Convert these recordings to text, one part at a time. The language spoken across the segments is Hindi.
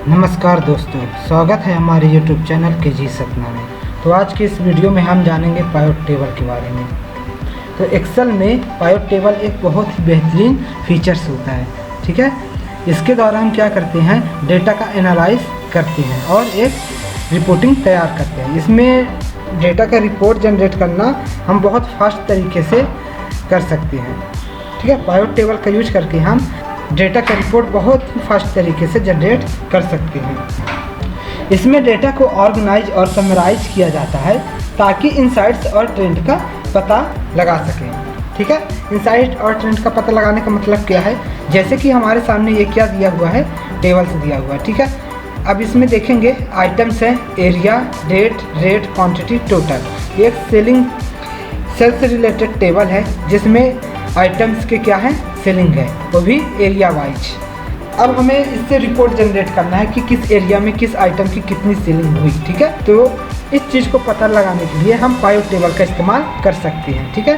नमस्कार दोस्तों, स्वागत है हमारे YouTube चैनल के जी सपना में। तो आज के इस वीडियो में हम जानेंगे पाइवट टेबल के बारे में। तो एक्सेल में पाइवट टेबल एक बहुत ही बेहतरीन फीचर्स होता है, ठीक है। इसके द्वारा हम क्या करते हैं, डेटा का एनालाइज करते हैं और एक रिपोर्टिंग तैयार करते हैं। इसमें डेटा का रिपोर्ट जनरेट करना हम बहुत फास्ट तरीके से कर सकते हैं, ठीक है। पाइवट टेबल का यूज करके हम डेटा का रिपोर्ट बहुत ही फास्ट तरीके से जनरेट कर सकते हैं। इसमें डेटा को ऑर्गेनाइज और समराइज किया जाता है ताकि इनसाइट्स और ट्रेंड का पता लगा सकें, ठीक है। इनसाइट और ट्रेंड का पता लगाने का मतलब क्या है, जैसे कि हमारे सामने ये क्या दिया हुआ है, टेबल से दिया हुआ है, ठीक है। अब इसमें देखेंगे आइटम्स हैं, area, date, rate, quantity, total. एक सेल से रिलेटेड टेबल है जिसमें आइटम्स के क्या है, सेलिंग है, वो भी एरिया वाइज। अब हमें इससे रिपोर्ट जनरेट करना है कि किस एरिया में किस आइटम की कितनी सेलिंग हुई, ठीक है। तो इस चीज़ को पता लगाने के लिए हम पाइवट टेबल का इस्तेमाल कर सकते हैं, ठीक है।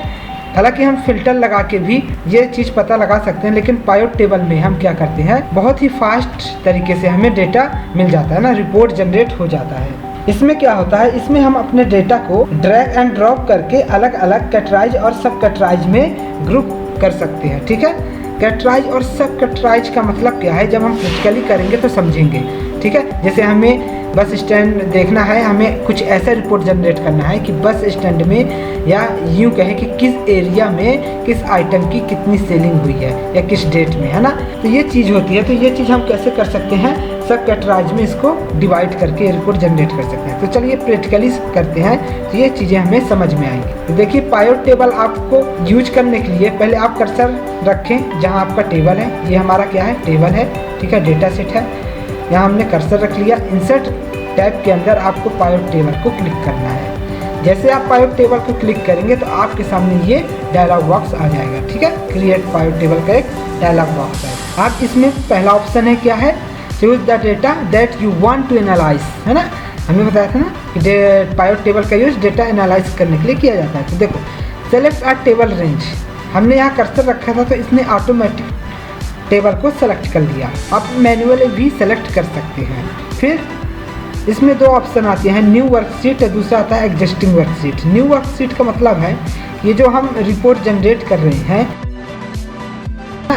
हालांकि हम फिल्टर लगा के भी ये चीज़ पता लगा सकते हैं, लेकिन पाइवट टेबल में हम क्या करते हैं, बहुत ही फास्ट तरीके से हमें डेटा मिल जाता है ना, रिपोर्ट जनरेट हो जाता है। इसमें क्या होता है, इसमें हम अपने डेटा को ड्रैग एंड ड्रॉप करके अलग अलग कैटेगराइज और सब कैटेगराइज में ग्रुप कर सकते हैं, ठीक है। कैटेगराइज और सब कैटेगराइज का मतलब क्या है, जब हम प्रैक्टिकली करेंगे तो समझेंगे, ठीक है। जैसे हमें बस स्टैंड देखना है, हमें कुछ ऐसा रिपोर्ट जनरेट करना है कि बस स्टैंड में, या यूँ कहें कि किस एरिया में किस आइटम की कितनी सेलिंग हुई है या किस डेट में, है ना। तो ये चीज़ होती है। तो ये चीज़ हम कैसे कर सकते हैं, सब कैटेगराइज में इसको डिवाइड करके रिपोर्ट जनरेट कर सकते हैं। तो चलिए प्रैक्टिकली करते हैं, तो ये चीज़ें हमें समझ में आएंगी। तो देखिए, पाइवट टेबल आपको यूज करने के लिए पहले आप कर्सर रखें जहाँ आपका टेबल है। ये हमारा क्या है, टेबल है, ठीक है, डेटा सेट है। यहाँ हमने कर्सर रख लिया। इंसर्ट टैब के अंदर आपको पाइवट टेबल को क्लिक करना है। जैसे आप पाइवट टेबल को क्लिक करेंगे तो आपके सामने ये डायलॉग बॉक्स आ जाएगा, ठीक है। क्रिएट पाइवट टेबल का एक डायलॉग बॉक्स है। आप इसमें पहला ऑप्शन है क्या है, choose the data that you want to analyse, है ना। हमने बताया था ना कि पाइवट टेबल का यूज डेटा एनालाइज करने के लिए किया जाता है। तो देखो, सेलेक्ट अ टेबल रेंज, हमने यहाँ कर्सर रखा था तो इसने ऑटोमेटिक टेबल को सेलेक्ट कर लिया। आप मैन्युअली भी सेलेक्ट कर सकते हैं। फिर इसमें दो ऑप्शन आते हैं, न्यू वर्कशीट, दूसरा आता है एग्जिस्टिंग वर्कशीट। न्यू वर्कशीट का मतलब है ये जो हम रिपोर्ट जनरेट कर रहे हैं।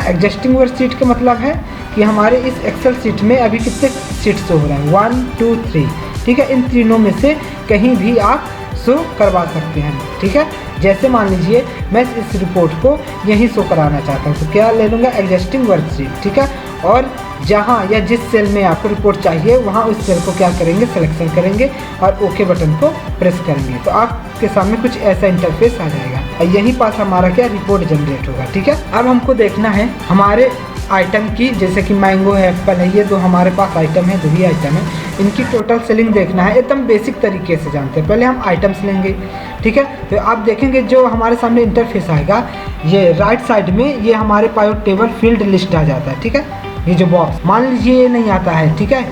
एग्जिस्टिंग वर्कशीट का मतलब है कि हमारे इस एक्सेल शीट में अभी कितने शीट शो हो रहे हैं, 1 2 3, ठीक है। इन तीनों में से कहीं भी आप शो करवा सकते हैं, ठीक है। जैसे मान लीजिए मैं इस रिपोर्ट को यहीं शो कराना चाहता हूँ, तो क्या ले लूँगा, एग्जिस्टिंग वर्कशीट, ठीक है। और जहाँ या जिस सेल में आपको रिपोर्ट चाहिए वहाँ उस सेल को क्या करेंगे, सिलेक्शन करेंगे और ओके बटन को प्रेस करेंगे, तो आपके सामने कुछ ऐसा इंटरफेस आ जाएगा और यहीं पास हमारा क्या रिपोर्ट जनरेट होगा, ठीक है। अब हमको देखना है हमारे आइटम की, जैसे कि मैंगो है, एप्पल है, ये दो हमारे पास आइटम है, दो ही आइटम है, इनकी टोटल सेलिंग देखना है। एकदम बेसिक तरीके से जानते हैं। पहले हम आइटम्स लेंगे, ठीक है। तो आप देखेंगे जो हमारे सामने इंटरफेस आएगा, ये राइट साइड में ये हमारे पाइवट टेबल फील्ड लिस्ट आ जाता है, ठीक है। ये जो बॉक्स, मान लीजिए ये नहीं आता है, ठीक है,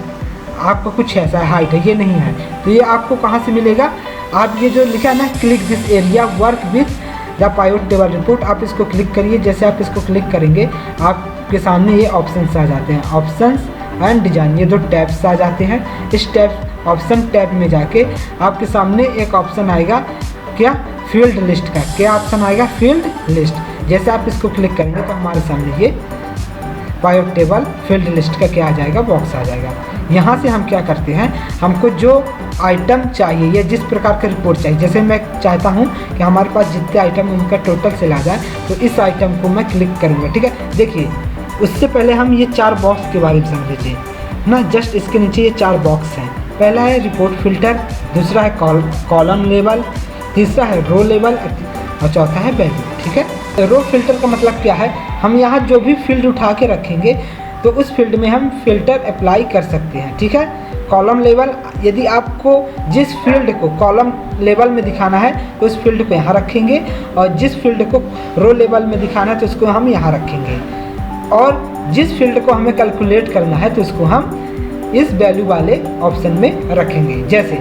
आपका कुछ ऐसा है, हाइट है, ये नहीं है, तो ये आपको कहाँ से मिलेगा, आप ये जो लिखा है ना, click this area work with the pivot table report, आप इसको क्लिक करिए। जैसे आप इसको क्लिक करेंगे आपके सामने ये ऑप्शंस आ जाते हैं, ऑप्शंस एंड डिजाइन, ये दो टैब्स आ जाते हैं। इस टैब ऑप्शन टैब में जाके आपके सामने एक ऑप्शन आएगा क्या, फील्ड लिस्ट का। क्या ऑप्शन आएगा, फील्ड लिस्ट। जैसे आप इसको क्लिक करेंगे तो हमारे सामने ये पाइवट टेबल फील्ड लिस्ट का क्या आ जाएगा, बॉक्स आ जाएगा। यहाँ से हम क्या करते हैं, हमको जो आइटम चाहिए या जिस प्रकार का रिपोर्ट चाहिए, जैसे मैं चाहता हूँ कि हमारे पास जितने आइटम उनका टोटल सेल आ जाए, तो इस आइटम को मैं क्लिक करूँगा, ठीक है। देखिए, उससे पहले हम ये 4 बॉक्स के बारे में समझ लीजिए ना। जस्ट इसके नीचे ये 4 बॉक्स हैं। पहला है रिपोर्ट फिल्टर, दूसरा है कॉलम लेवल, तीसरा है रो लेवल और चौथा है वैल्यू, ठीक है। रो फिल्टर का मतलब क्या है, हम यहाँ जो भी फील्ड उठा के रखेंगे तो उस फील्ड में हम फिल्टर अप्लाई कर सकते हैं, ठीक है। कॉलम लेवल, यदि आपको जिस फील्ड को कॉलम लेवल में दिखाना है तो उस फील्ड को यहाँ रखेंगे, और जिस फील्ड को रो लेवल में दिखाना है तो उसको हम यहाँ रखेंगे, और जिस फील्ड को हमें कैलकुलेट करना है तो उसको हम इस वैल्यू वाले ऑप्शन में रखेंगे। जैसे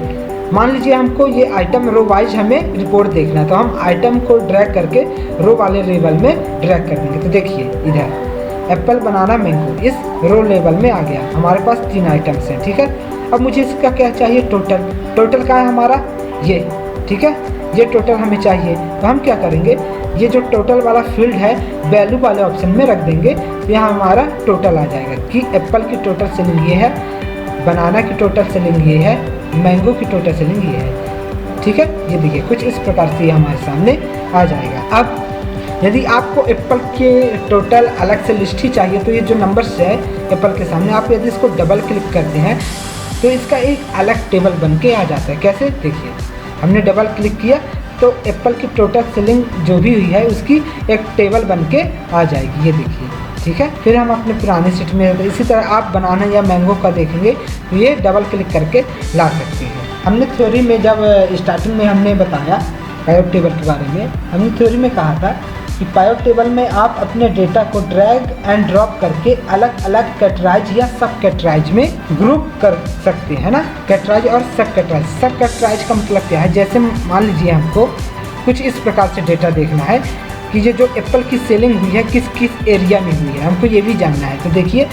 मान लीजिए हमको ये आइटम रो वाइज हमें रिपोर्ट देखना है, तो हम आइटम को ड्रैग करके रो वाले लेवल में ड्रैग कर देंगे। तो देखिए इधर एप्पल, बनाना, मैंगो इस रो लेवल में आ गया। हमारे पास 3 आइटम्स हैं, ठीक है। अब मुझे इसका क्या चाहिए, टोटल का है हमारा ये, ठीक है, ये टोटल हमें चाहिए। तो हम क्या करेंगे, ये जो टोटल वाला फील्ड है वैल्यू वाले ऑप्शन में रख देंगे, तो यहाँ हमारा टोटल आ जाएगा कि एप्पल की टोटल सेलिंग ये है, बनाना की टोटल सेलिंग ये है, मैंगो की टोटल सेलिंग ये है, ठीक है। ये देखिए कुछ इस प्रकार से हमारे सामने आ जाएगा। अब यदि आपको एप्पल के टोटल अलग से लिस्ट ही चाहिए, तो ये जो नंबर्स है एप्पल के सामने, आप यदि इसको डबल क्लिक करते हैं तो इसका एक अलग टेबल बन के आ जाता है। कैसे, देखिए हमने डबल क्लिक किया तो एप्पल की टोटल सेलिंग जो भी हुई है उसकी एक टेबल बन के आ जाएगी, ये देखिए, ठीक है। फिर हम अपने पुराने सीट में, इसी तरह आप बनाना या मैंगो का देखेंगे तो ये डबल क्लिक करके ला सकते हैं। हमने थ्योरी में जब स्टार्टिंग में हमने बताया पायोट टेबल के बारे में, हमने थ्योरी में कहा था कि पायोट टेबल में आप अपने डेटा को ड्रैग एंड ड्रॉप करके अलग अलग कैटेगराइज या सब कैटेगराइज में ग्रुप कर सकते हैं ना, कैटेगराइज और सब कैटेगराइज। सब कैटेगराइज का मतलब क्या है, जैसे मान लीजिए हमको कुछ इस प्रकार से डेटा देखना है कि ये जो एप्पल की सेलिंग हुई है किस किस एरिया में हुई है, हमको ये भी जानना है। तो देखिए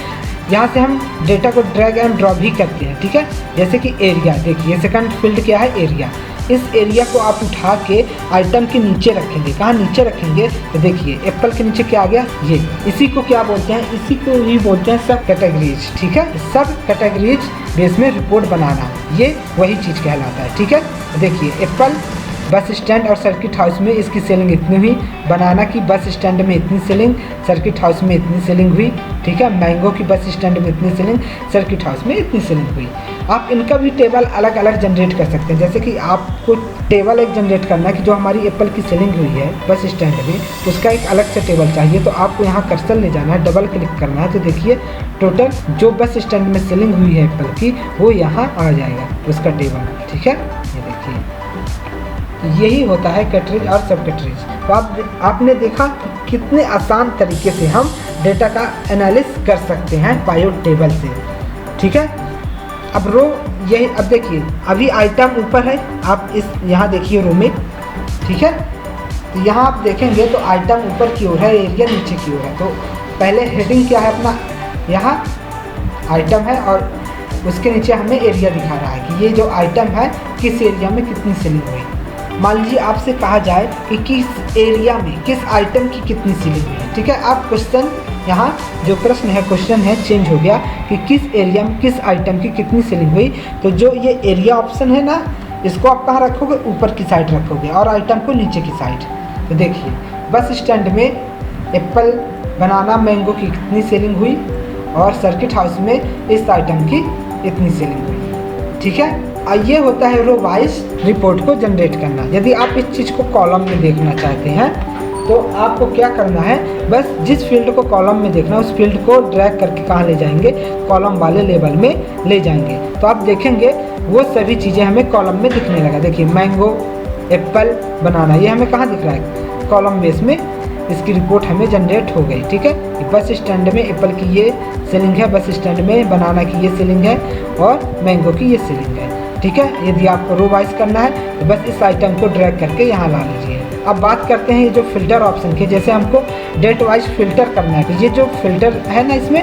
यहाँ से हम डेटा को ड्रैग एंड ड्रॉप भी करते हैं, ठीक है। जैसे कि एरिया, देखिए सेकंड फील्ड क्या है, एरिया। इस एरिया को आप उठा के आइटम के नीचे रखेंगे। कहाँ नीचे रखेंगे, तो देखिए एप्पल के नीचे क्या आ गया, ये। इसी को क्या बोलते हैं, इसी को ही बोलते हैं सब कैटेगरीज, ठीक है। सब कैटेगरीज बेस में रिपोर्ट बनाना, ये वही चीज़ कहलाता है, ठीक है। देखिए एप्पल बस स्टैंड और सर्किट हाउस में इसकी सेलिंग इतनी हुई, बनाना की बस स्टैंड में इतनी सेलिंग, सर्किट हाउस में इतनी सेलिंग हुई, ठीक है। मैंगो की बस स्टैंड में इतनी सेलिंग, सर्किट हाउस में इतनी सेलिंग हुई। आप इनका भी टेबल अलग अलग जनरेट कर सकते हैं। जैसे कि आपको टेबल एक जनरेट करना है कि जो हमारी एप्पल की सेलिंग हुई है बस स्टैंड में, उसका एक अलग से टेबल चाहिए। तो आपको यहाँ कर्सर ले जाना है, डबल क्लिक करना है, तो देखिए टोटल जो बस स्टैंड में सेलिंग हुई है एप्पल की वो यहाँ आ जाएगा उसका टेबल, ठीक है। ये देखिए यही होता है कैटेगरीज और सब कैटेगरीज। तो आपने देखा कितने आसान तरीके से हम डेटा का एनालिसिस कर सकते हैं पायोट टेबल से, ठीक है। अब रो यही, अब देखिए अभी आइटम ऊपर है, आप इस यहाँ देखिए रो में, ठीक है। तो यहाँ आप देखेंगे तो आइटम ऊपर की ओर है, एरिया नीचे की ओर है। तो पहले हेडिंग क्या है अपना, यहाँ आइटम है और उसके नीचे हमें एरिया दिखा रहा है कि ये जो आइटम है किस एरिया में कितनी सेलिंग हुई। मान लीजिए आपसे कहा जाए कि किस एरिया में किस आइटम की कितनी सेलिंग हुई है, ठीक है। आप क्वेश्चन, यहाँ जो प्रश्न है क्वेश्चन है चेंज हो गया कि किस एरिया में किस आइटम की कितनी सेलिंग हुई। तो जो ये एरिया ऑप्शन है ना, इसको आप कहाँ रखोगे, ऊपर की साइड रखोगे और आइटम को नीचे की साइड। तो देखिए बस स्टैंड में एप्पल, बनाना, मैंगो की कितनी सेलिंग हुई और सर्किट हाउस में इस आइटम की इतनी सेलिंग हुई, ठीक है। ये होता है रो वाइज रिपोर्ट को जनरेट करना। यदि आप इस चीज़ को कॉलम में देखना चाहते हैं तो आपको क्या करना है, बस जिस फील्ड को कॉलम में देखना है उस फील्ड को ड्रैग करके कहाँ ले जाएंगे, कॉलम वाले लेवल में ले जाएंगे। तो आप देखेंगे वो सभी चीज़ें हमें कॉलम में दिखने लगा। देखिए मैंगो, एप्पल, बनाना, ये हमें कहाँ दिख रहा है, कॉलम बेस में इसकी रिपोर्ट हमें जनरेट हो गई, ठीक है। बस स्टैंड में एप्पल की ये सेलिंग है, बस स्टैंड में बनाना की ये सेलिंग है और मैंगो की ये सेलिंग है, ठीक है। यदि आपको रो वाइज करना है तो बस इस आइटम को ड्रैग करके यहाँ ला लीजिए। अब बात करते हैं ये जो फिल्टर ऑप्शन की, जैसे हमको डेट वाइज फिल्टर करना है। तो ये जो फिल्टर है ना इसमें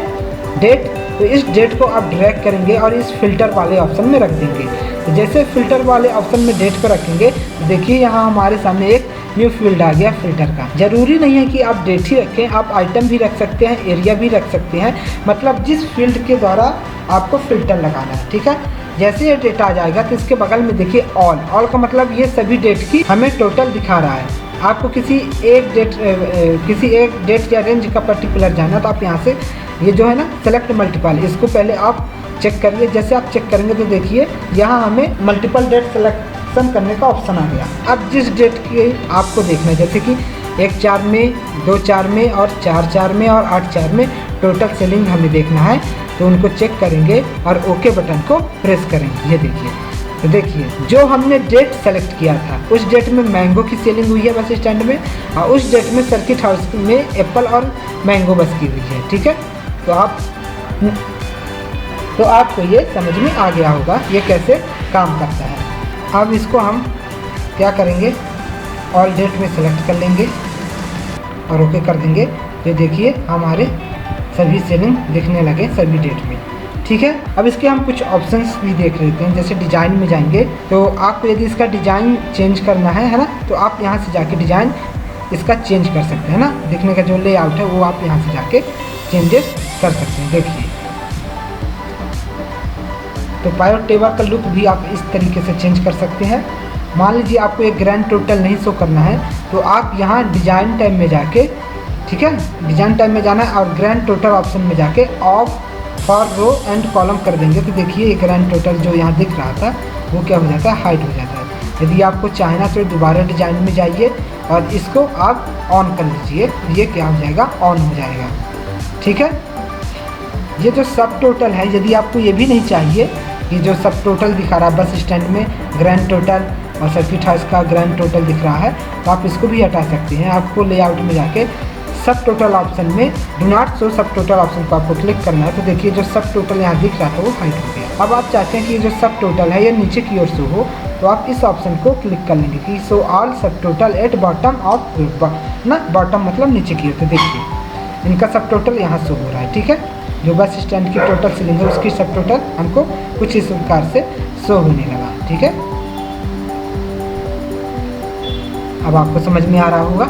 डेट, तो इस डेट को आप ड्रैग करेंगे और इस फिल्टर वाले ऑप्शन में रख देंगे। तो जैसे फिल्टर वाले ऑप्शन में डेट को रखेंगे तो देखिए यहाँ हमारे सामने एक न्यू फील्ड आ गया फिल्टर का। जरूरी नहीं है कि आप डेट ही रखें, आप आइटम भी रख सकते हैं, एरिया भी रख सकते हैं, मतलब जिस फील्ड के द्वारा आपको फिल्टर लगाना है, ठीक है। जैसे ये डेटा आ जाएगा तो इसके बगल में देखिए ऑल का मतलब ये सभी डेट की हमें टोटल दिखा रहा है। आपको किसी एक डेट या रेंज का पर्टिकुलर जाना तो आप यहाँ से ये जो है ना सेलेक्ट मल्टीपल, इसको पहले आप चेक करिए। जैसे आप चेक करेंगे तो देखिए यहाँ हमें मल्टीपल डेट सेलेक्शन करने का ऑप्शन आ गया। अब जिस डेट की आपको देखना है, जैसे कि 1/4 में, 2/4 में और 4/4 में और 8/4 में टोटल सेलिंग हमें देखना है, तो उनको चेक करेंगे और ओके बटन को प्रेस करेंगे। ये देखिए, तो देखिए जो हमने डेट सेलेक्ट किया था उस डेट में मैंगो की सेलिंग हुई है बस स्टैंड में और उस डेट में सर्किट हाउस में एप्पल और मैंगो बस की हुई है, ठीक है। तो आपको ये समझ में आ गया होगा ये कैसे काम करता है। अब इसको हम क्या करेंगे, ऑल डेट में सेलेक्ट कर लेंगे और ओके कर देंगे। तो देखिए हमारे सभी सेलिंग दिखने लगे सभी डेट में। ठीक है, अब इसके हम कुछ ऑप्शंस भी देख लेते हैं। जैसे डिज़ाइन में जाएंगे तो आपको यदि इसका डिज़ाइन चेंज करना है ना, तो आप यहाँ से जाके डिज़ाइन इसका चेंज कर सकते हैं ना। दिखने का जो लेआउट है वो आप यहाँ से जाके चेंजेस कर सकते हैं। देखिए, तो पायोट टेबल का लुक भी आप इस तरीके से चेंज कर सकते हैं। मान लीजिए आपको एक ग्रैंड टोटल नहीं शो करना है तो आप यहाँ डिज़ाइन टैब में जाके, ठीक है, डिज़ाइन टैब में जाना है और ग्रैंड टोटल ऑप्शन में जाके off for row and column कर देंगे तो देखिए ये ग्रैंड टोटल जो यहाँ दिख रहा था वो क्या हो जाता है, हाइड हो जाता है। यदि आपको चाहना तो दोबारा डिज़ाइन में जाइए और इसको आप ऑन कर लीजिए, ये क्या हो जाएगा, ऑन हो जाएगा। ठीक है, ये जो सब टोटल है, यदि आपको ये भी नहीं चाहिए कि जो सब टोटल दिखा रहा है बस स्टैंड में ग्रैंड टोटल और सर्किट हाउस का ग्रैंड टोटल दिख रहा है, तो आप इसको भी हटा सकते हैं। आपको लेआउट में जाके सब टोटल ऑप्शन में डू नॉट शो सब टोटल ऑप्शन को आपको क्लिक करना है। तो देखिए जो सब टोटल यहाँ दिख रहा था वो हाइड हो गया। अब आप चाहते हैं कि ये जो सब टोटल है ये नीचे की ओर शो हो, तो आप इस ऑप्शन को क्लिक कर लेंगे कि शो ऑल सब टोटल एट बॉटम ऑफ ना, बॉटम मतलब नीचे की ओर। तो देखिए इनका सब टोटल यहाँ शो हो रहा है। ठीक है, जो बस स्टैंड की टोटल सेलिंग है उसकी सब टोटल हमको कुछ इस प्रकार से शो होने लगा। ठीक है, अब आपको समझ में आ रहा होगा।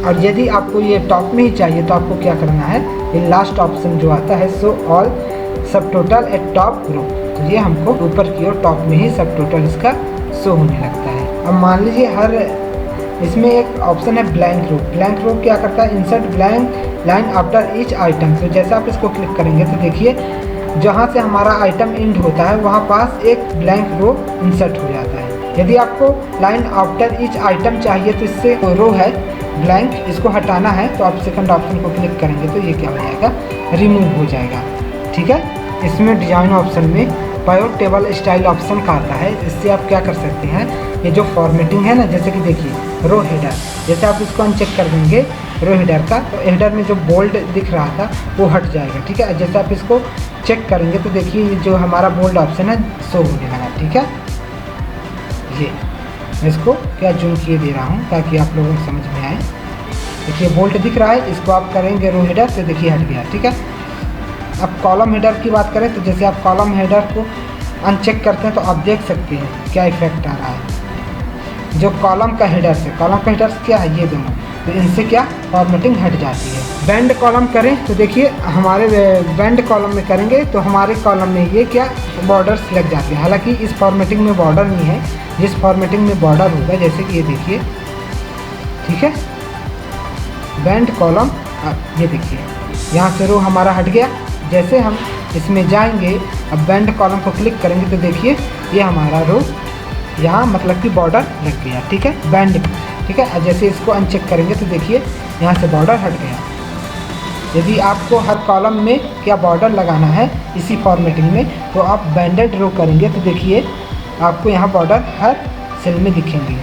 और यदि आपको ये टॉप में ही चाहिए तो आपको क्या करना है, ये लास्ट ऑप्शन जो आता है शो ऑल सब टोटल एट टॉप रो, तो ये हमको ऊपर की ओर टॉप में ही सब टोटल इसका शो होने लगता है। अब मान लीजिए हर इसमें एक ऑप्शन है ब्लैंक रो। ब्लैंक रो क्या करता है, insert blank line after each item. तो जैसे आप इसको क्लिक करेंगे तो देखिए जहाँ से हमारा आइटम एंड होता है वहाँ पास एक ब्लैंक रो इंसर्ट हो जाता है। यदि आपको लाइन आफ्टर ईच आइटम चाहिए तो इससे रो है ब्लैंक, इसको हटाना है तो आप सेकंड ऑप्शन को क्लिक करेंगे तो ये क्या हो जाएगा, रिमूव हो जाएगा। ठीक है, इसमें डिज़ाइन ऑप्शन में पायोट टेबल स्टाइल ऑप्शन का आता है। इससे आप क्या कर सकते हैं, ये जो फॉर्मेटिंग है ना, जैसे कि देखिए रो हेडर, जैसे आप इसको अनचेक कर देंगे रो हेडर का, तो हेडर में जो बोल्ड दिख रहा था वो हट जाएगा। ठीक है, जैसे आप इसको चेक करेंगे तो देखिए ये जो हमारा बोल्ड ऑप्शन है शो होने लगा। ठीक है, ये मैं इसको क्या जूम किए दे रहा हूँ ताकि आप लोगों को समझ में आए। देखिए बोल्ट दिख रहा है, इसको आप करेंगे रो हेडर तो देखिए हट गया। ठीक है, अब कॉलम हेडर की बात करें तो जैसे आप कॉलम हेडर को अनचेक करते हैं तो आप देख सकते हैं क्या इफेक्ट आ रहा है। जो कॉलम का हेडर से, कॉलम का हेडर क्या है, ये दोनों, तो इनसे क्या फॉर्मेटिंग हट जाती है। बैंड कॉलम करें तो देखिए हमारे बैंड कॉलम में करेंगे तो हमारे कॉलम में ये क्या बॉर्डर्स लग जाते हैं। हालांकि इस फॉर्मेटिंग में बॉर्डर नहीं है, जिस फॉर्मेटिंग में बॉर्डर होगा जैसे कि ये देखिए। ठीक है, बैंड कॉलम, ये देखिए यहाँ से रो हमारा हट गया। जैसे हम इसमें जाएंगे, अब बैंड कॉलम को क्लिक करेंगे तो देखिए ये हमारा रो यहाँ मतलब कि बॉर्डर लग गया। ठीक है, बैंड। ठीक है, जैसे इसको अनचेक करेंगे तो देखिए यहाँ से बॉर्डर हट गया। यदि आपको हर कॉलम में क्या बॉर्डर लगाना है इसी फॉर्मेटिंग में, तो आप बैंडेड रो करेंगे तो देखिए आपको यहाँ बॉर्डर हर सेल में दिखेंगे।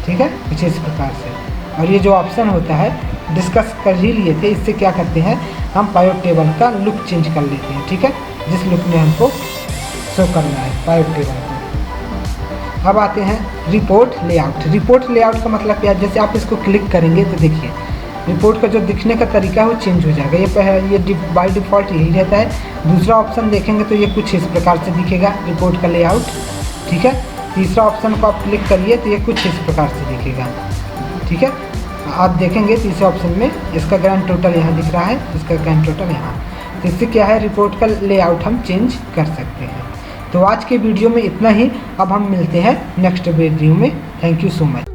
ठीक है, कुछ इस प्रकार से। और ये जो ऑप्शन होता है डिस्कस कर ही लिए थे, इससे क्या करते हैं हम पायोट टेबल का लुक चेंज कर लेते हैं। ठीक है, जिस लुक में हमको शो करना है पायोट टेबल को। अब आते हैं रिपोर्ट लेआउट। रिपोर्ट लेआउट का मतलब क्या है, जैसे आप इसको क्लिक करेंगे तो देखिए रिपोर्ट का जो दिखने का तरीका है वो चेंज हो जाएगा। ये बाय डिफ़ॉल्ट यही रहता है। दूसरा ऑप्शन देखेंगे तो ये कुछ इस प्रकार से दिखेगा रिपोर्ट का लेआउट। ठीक है, तीसरा ऑप्शन को आप क्लिक करिए तो ये कुछ इस प्रकार से दिखेगा। ठीक है, आप देखेंगे तीसरे ऑप्शन में इसका ग्रैंड टोटल यहाँ दिख रहा है, इसका ग्रैंड टोटल यहाँ। तो इससे क्या है, रिपोर्ट का लेआउट हम चेंज कर सकते हैं। तो आज के वीडियो में इतना ही। अब हम मिलते हैं नेक्स्ट वीडियो में। Thank you so much.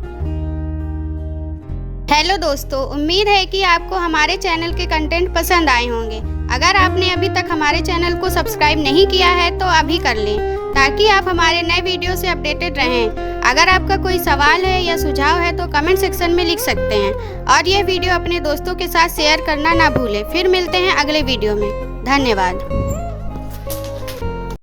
Hello दोस्तों, उम्मीद है कि आपको हमारे चैनल के कंटेंट पसंद आए होंगे। अगर आपने अभी तक हमारे चैनल को सब्सक्राइब नहीं किया है तो अभी कर लें ताकि आप हमारे नए वीडियो से अपडेटेड रहें। अगर आपका कोई सवाल है या सुझाव है तो कमेंट सेक्शन में लिख सकते हैं और ये वीडियो अपने दोस्तों के साथ शेयर करना ना भूलें। फिर मिलते हैं अगले वीडियो में। धन्यवाद।